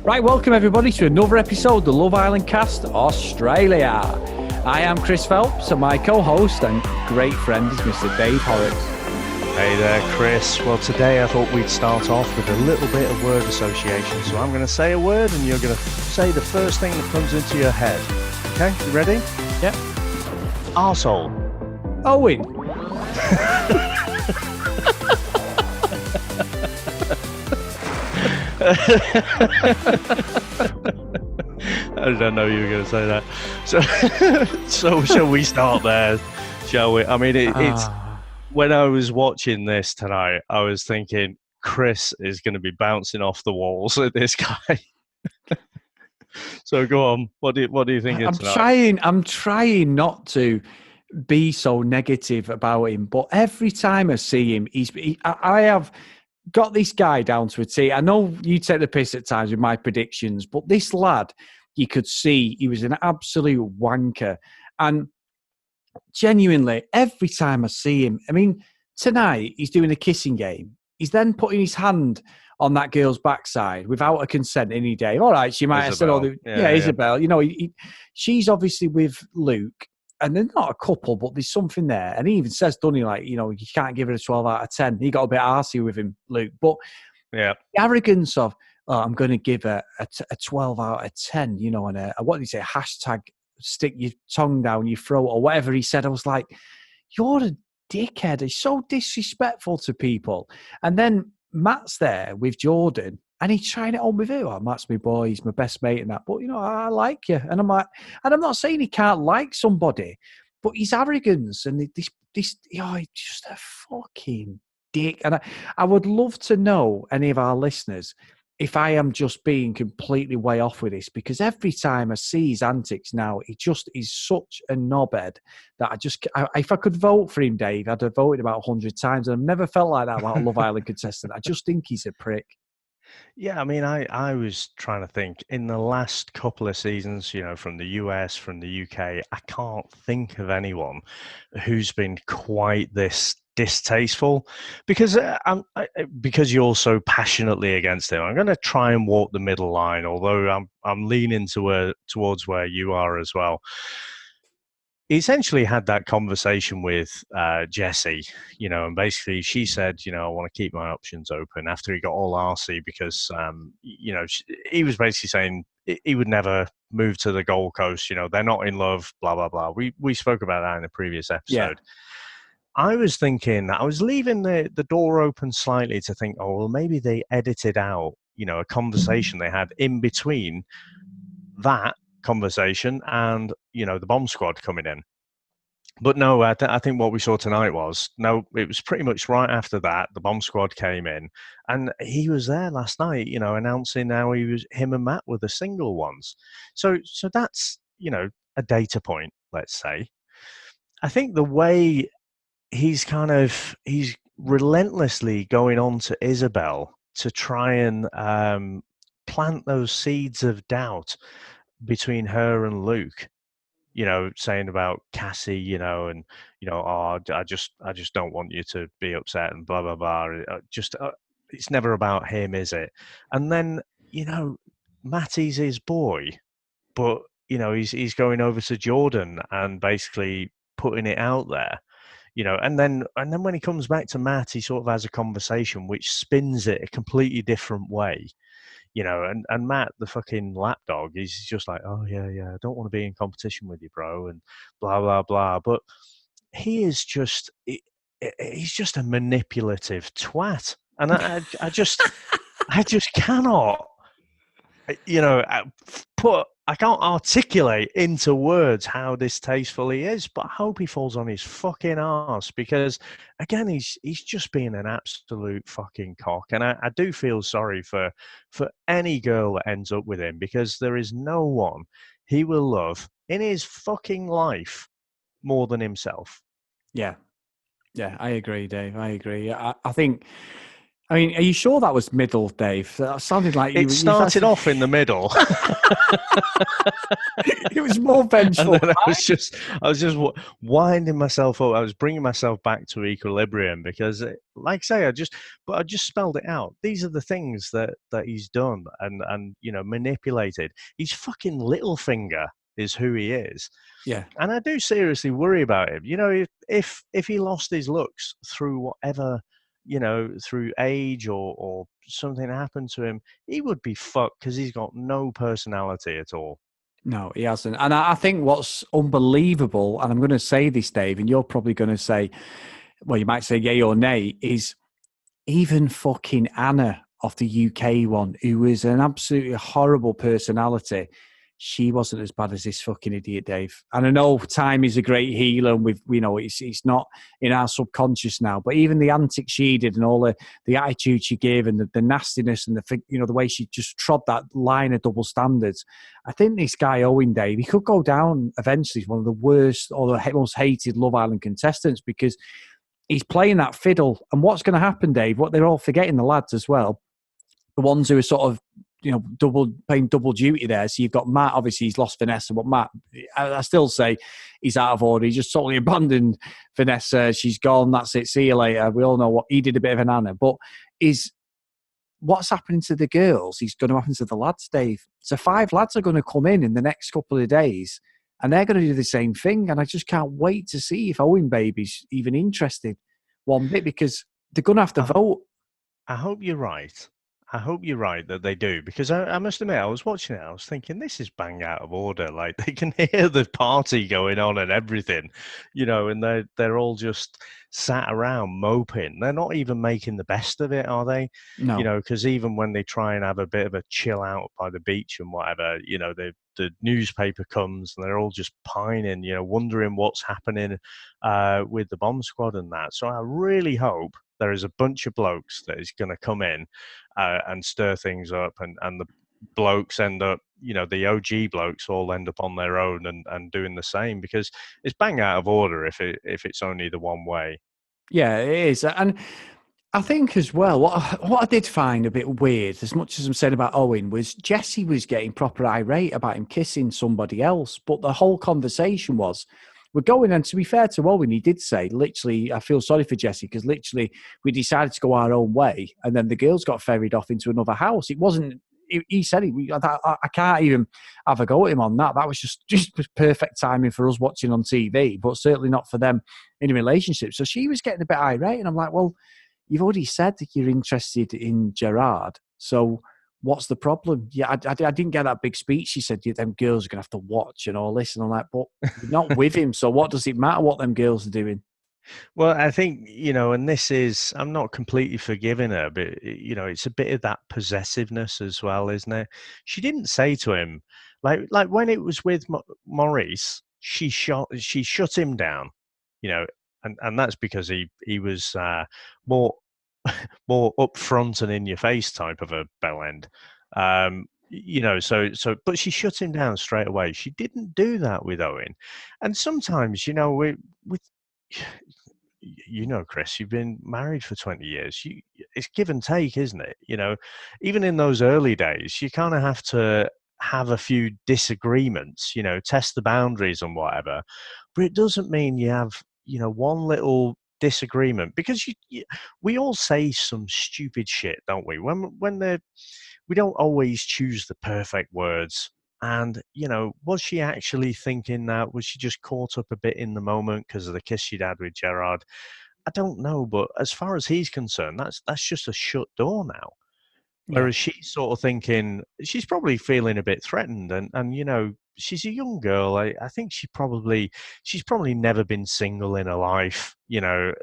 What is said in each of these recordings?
Right, welcome everybody to another episode of the Love Island Cast Australia. I am Chris Phelps and my co-host and great friend is Mr. Dave Horrocks. Hey there, Chris. Well, today I thought we'd start off with a little bit of word association. So I'm going to say a word and you're going to say the first thing that comes into your head. Okay, you ready? Yep. Arsehole. Owen. I don't know you were going to say that. So shall we start there? Shall we? I mean, it's when I was watching this tonight, I was thinking Chris is going to be bouncing off the walls at this guy. So go on. What do you think of tonight? I'm trying not to be so negative about him, but every time I see him, I have got this guy down to a T. I know you take the piss at times with my predictions, but this lad, you could see he was an absolute wanker. And genuinely, every time I see him, I mean, tonight he's doing a kissing game. He's then putting his hand on that girl's backside without her consent any day. All right, she might have said, Isabel. You know, she's obviously with Luke. And they're not a couple, but there's something there. And he even says, doesn't he, like, you know, you can't give it a 12 out of 10. He got a bit arsey with him, Luke. But yeah, the arrogance of, I'm going to give a 12 out of 10, you know, and what did he say, hashtag stick your tongue down your throat or whatever he said. I was like, you're a dickhead. He's so disrespectful to people. And then Matt's there with Jordan. And he's trying it on with her. Oh, Matt's my boy. He's my best mate and that. But, you know, I like you. And I'm like, and I'm not saying he can't like somebody, but his arrogance and he's just a fucking dick. And I would love to know, any of our listeners, if I am just being completely way off with this, because every time I see his antics now, he just is such a knobhead that if I could vote for him, Dave, I'd have voted about 100 times. And I've never felt like that about a Love Island contestant. I just think he's a prick. Yeah, I mean, I was trying to think in the last couple of seasons, you know, from the US, from the UK, I can't think of anyone who's been quite this distasteful because because you're so passionately against him. I'm going to try and walk the middle line, although I'm leaning towards where you are as well. He essentially had that conversation with Jessie, you know, and basically she said, you know, I want to keep my options open after he got all arsey because, you know, he was basically saying he would never move to the Gold Coast. You know, they're not in love, blah, blah, blah. We spoke about that in a previous episode. Yeah. I was thinking, I was leaving the door open slightly to think, oh, well, maybe they edited out, you know, a conversation they had in between that conversation and, you know, the bomb squad coming in. But no, I think what we saw tonight it was pretty much right after that the bomb squad came in, and he was there last night, you know, announcing how him and Matt were the single ones. So that's, you know, a data point, let's say. I think the way he's relentlessly going on to Isabel to try and plant those seeds of doubt between her and Luke, you know, saying about Cassie, you know, and, you know, oh, I just don't want you to be upset and blah, blah, blah. It's never about him, is it? And then, you know, Matty's his boy, but, you know, he's going over to Jordan and basically putting it out there, you know, and then when he comes back to Matt, he sort of has a conversation which spins it a completely different way. You know, and Matt, the fucking lapdog, he's just like, oh, yeah, I don't want to be in competition with you, bro, and blah, blah, blah. But he's just a manipulative twat. And I just cannot, you know, I can't articulate into words how distasteful he is, but I hope he falls on his fucking arse because, again, he's just being an absolute fucking cock. And I do feel sorry for any girl that ends up with him because there is no one he will love in his fucking life more than himself. Yeah, I agree, Dave. I agree. I think I mean, are you sure that was middle, Dave? That sounded like It you've started actually. off in the middle. It was more And vengeful. then I was just winding myself up. I was bringing myself back to equilibrium because, like I say, I just spelled it out. These are the things that he's done and manipulated. His fucking little finger is who he is, Yeah. and I do seriously worry about him. If he lost his looks through whatever, through age or something happened to him, he would be fucked because he's got no personality at all. No, he hasn't. And I think what's unbelievable, and I'm going to say this, Dave, and you're probably going to say, well, you might say yay or nay, is even fucking Anna of the UK one, who was an absolutely horrible personality, she wasn't as bad as this fucking idiot, Dave. And I know time is a great healer, and it's not in our subconscious now. But even the antics she did, and all the attitude she gave, and the nastiness, and the way she just trod that line of double standards. I think this guy Owen, Dave, he could go down eventually as one of the worst or the most hated Love Island contestants because he's playing that fiddle. And what's going to happen, Dave? What they're all forgetting, the lads as well, the ones who are sort of playing double duty there. So you've got Matt. Obviously, he's lost Vanessa, but Matt, I still say he's out of order. He's just totally abandoned Vanessa. She's gone. That's it. See you later. We all know what he did. A bit of an Anna, but is what's happening to the girls? He's going to happen to the lads, Dave. So 5 lads are going to come in the next couple of days, and they're going to do the same thing. And I just can't wait to see if Owen Baby's even interested one bit because they're going to have to I, vote. I hope you're right. I hope you're right that they do, because I must admit, I was watching it, I was thinking, this is bang out of order. Like, they can hear the party going on and everything, and they're all just sat around moping. They're not even making the best of it, are they? No. Because even when they try and have a bit of a chill out by the beach and whatever, the newspaper comes and they're all just pining, wondering what's happening with the bomb squad and that. So I really hope there is a bunch of blokes that is going to come in and stir things up, and the blokes end up, the OG blokes all end up on their own and doing the same, because it's bang out of order if it's only the one way. Yeah, it is. And I think as well, what I did find a bit weird, as much as I'm saying about Owen, was Jesse was getting proper irate about him kissing somebody else. But the whole conversation was, we're going, and to be fair to Owen, he did say, literally, I feel sorry for Jesse because literally we decided to go our own way, and then the girls got ferried off into another house. It wasn't. He said, I can't even have a go at him on that. That was just perfect timing for us watching on TV, but certainly not for them in a relationship. So she was getting a bit irate, and I'm like, well, you've already said that you're interested in Gerard. So what's the problem? Yeah, I didn't get that big speech. She said, yeah, them girls are going to have to watch and all this. And I'm like, but you're not with him. So what does it matter what them girls are doing? Well, I think, and this is, I'm not completely forgiving her, but, it's a bit of that possessiveness as well, isn't it? She didn't say to him, like when it was with Maurice, she shut him down, and that's because he was more, more upfront and in your face type of a bell end. But she shut him down straight away. She didn't do that with Owen. And sometimes, with Chris, you've been married for 20 years. It's give and take, isn't it? Even in those early days, you kind of have to have a few disagreements, test the boundaries and whatever. But it doesn't mean you have, one little disagreement, because we all say some stupid shit, don't we? We don't always choose the perfect words. And, was she actually thinking that? Was she just caught up a bit in the moment because of the kiss she'd had with Gerard? I don't know, but as far as he's concerned, that's just a shut door now. Yeah. Whereas she's sort of thinking, she's probably feeling a bit threatened, and she's a young girl. I think she's probably never been single in her life,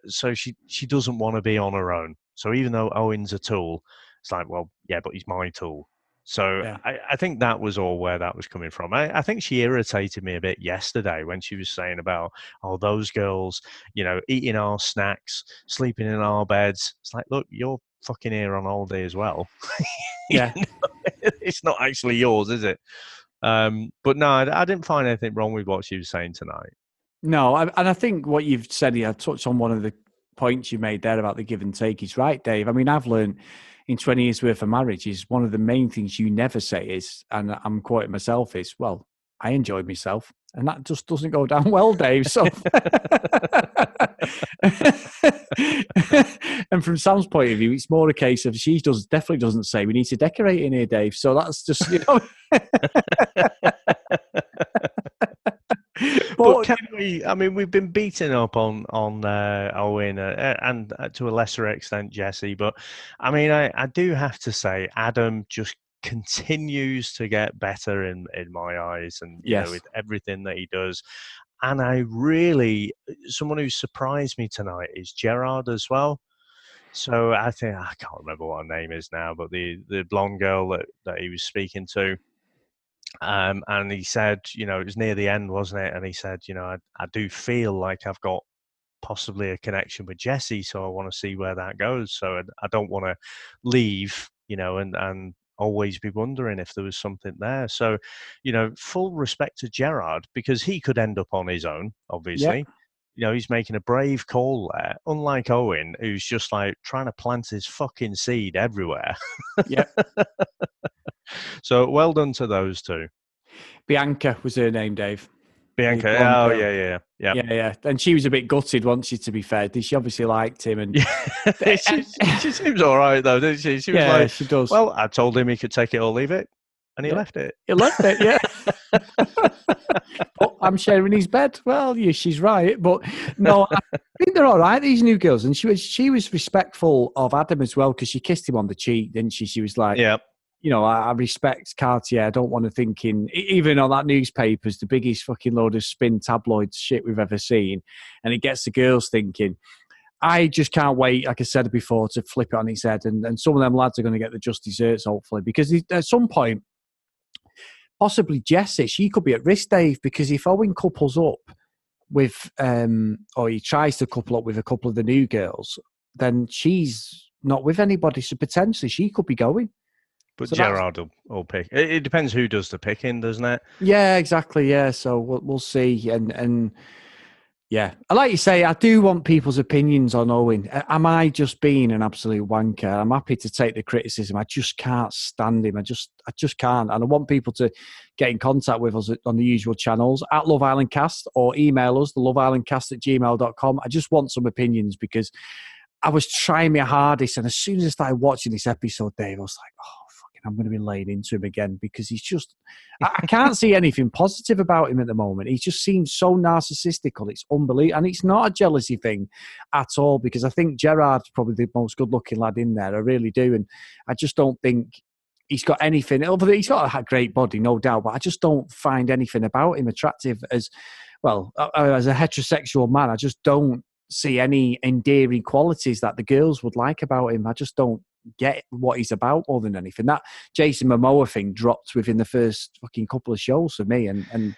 so she doesn't want to be on her own. So even though Owen's a tool, it's like, well, yeah, but he's my tool. So Yeah. I think that was all where that was coming from. I think she irritated me a bit yesterday when she was saying about, oh, those girls, eating our snacks, sleeping in our beds. It's like, look, you're fucking here on holiday as well. Yeah. It's not actually yours, is it? But no, I didn't find anything wrong with what she was saying tonight. No, and I think what you've said here, I touched on one of the point you made there about the give and take is right, Dave. I mean, I've learned in 20 years worth of marriage is one of the main things you never say is, and I'm quoting myself, is, well, I enjoyed myself. And that just doesn't go down well, Dave. So, and from Sam's point of view, it's more a case of she definitely doesn't say we need to decorate in here, Dave. So that's just, But but can we? I mean, we've been beating up on Owen and to a lesser extent Jesse. But I mean, I do have to say, Adam just continues to get better in my eyes, and yes, with everything that he does. And I really, someone who surprised me tonight is Gerard as well. So I think I can't remember what her name is now, but the blonde girl that he was speaking to. And he said, it was near the end, wasn't it? And he said, I do feel like I've got possibly a connection with Jesse, so I want to see where that goes. So I don't want to leave, and always be wondering if there was something there. So, full respect to Gerard, because he could end up on his own, yeah, obviously. He's making a brave call there, unlike Owen, who's just like trying to plant his fucking seed everywhere. yeah. So well done to those two. Bianca was her name, Dave. The Bianca, blonde oh girl. yeah. Yeah. And she was a bit gutted, wasn't she, to be fair? She obviously liked him. And Yeah, she seems all right though, didn't she? She was yeah, like, she does. "Well, I told him he could take it or leave it, and he Yeah. left it." He left it, yeah. But I'm sharing his bed. Well, yeah, she's right. But no, I think they're all right, these new girls. And she was respectful of Adam as well, because she kissed him on the cheek, didn't she? She was like, Yeah, I respect Cartier. I don't want to think even on that newspaper's the biggest fucking load of spin tabloid shit we've ever seen. And it gets the girls thinking. I just can't wait, like I said before, to flip it on its head. And some of them lads are going to get the just desserts, hopefully, because at some point, possibly Jessie, she could be at risk, Dave, because if Owen couples up with, or he tries to couple up with a couple of the new girls, then she's not with anybody. So potentially she could be going. but So that's, Gerard will pick. It depends who does the picking, doesn't it? yeah, exactly. Yeah. So we'll see. And yeah, like you say, I do want people's opinions on Owen. Am I just being an absolute wanker? I'm happy to take the criticism. I just can't stand him. I just can't. And I want people to get in contact with us on the usual channels at Love Island Cast, or email us, the loveislandcast@gmail.com. I just want some opinions, because I was trying my hardest. And as soon as I started watching this episode, Dave, I was like, oh, fucking, I'm going to be laying into him again, because he's just, I can't see anything positive about him at the moment. He just seems so narcissistical. It's unbelievable. And it's not a jealousy thing at all, because I think Gerard's probably the most good looking lad in there. I really do. And I just don't think he's got anything, although he's got a great body, no doubt, but I just don't find anything about him attractive as well. As a heterosexual man, I just don't see any endearing qualities that the girls would like about him. I just don't get what he's about more than anything. That Jason Momoa thing dropped within the first fucking couple of shows for me. And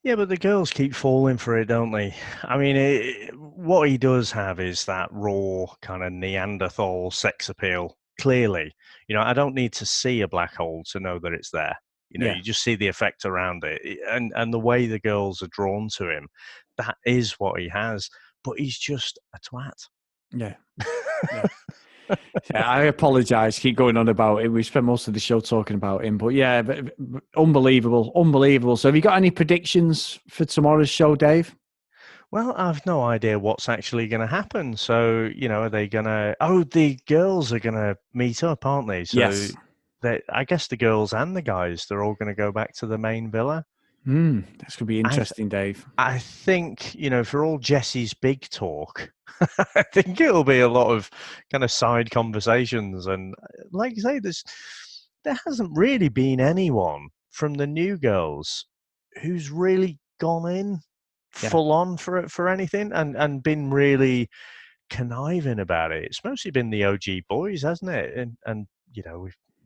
Yeah, but the girls keep falling for it, don't they? I mean, what he does have is that raw kind of Neanderthal sex appeal. Clearly, I don't need to see a black hole to know that it's there. yeah, You just see the effect around it, and the way the girls are drawn to him. That is what he has. But he's just a twat. yeah, yeah. Yeah, I apologise. Keep going on about him. We spent most of the show talking about him, but yeah, unbelievable, unbelievable. So, have you got any predictions for tomorrow's show, Dave? Well, I've no idea what's actually going to happen. So, are they going to? Oh, the girls are going to meet up, aren't they? So, Yes. I guess the girls and the guys, they're all going to go back to the main villa. That's going to be I interesting, Dave. I think, for all Jesse's big talk, I think it'll be a lot of kind of side conversations. And like you say, there hasn't really been anyone from the new girls who's really gone in Yeah. full on for anything and been really conniving about it. It's mostly been the OG boys, hasn't it? And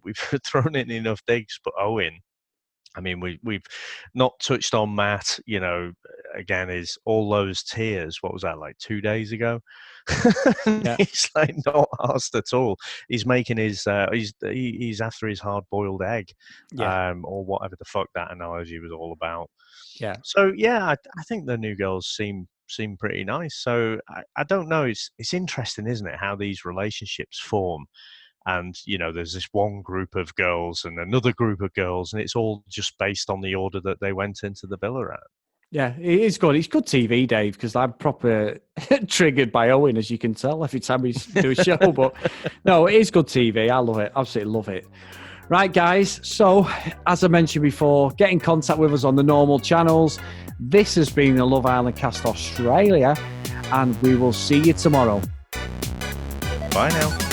we've thrown in enough digs, but Owen. I mean, we've not touched on Matt. Again, is all those tears. What was that, like 2 days ago? Yeah. He's like not asked at all. He's making his. He's after his hard boiled egg, Yeah. or whatever the fuck that analogy was all about. Yeah. So yeah, I think the new girls seem seem pretty nice. So I don't know. It's interesting, isn't it, how these relationships form? And there's this one group of girls and another group of girls, and it's all just based on the order that they went into the villa at. Yeah, it is good. It's good TV, Dave, because I'm proper triggered by Owen, as you can tell, every time we do a show. But no, it is good TV. I love it. Absolutely love it. Right, guys. So, as I mentioned before, get in contact with us on the normal channels. This has been the Love Island Cast Australia, and we will see you tomorrow. Bye now.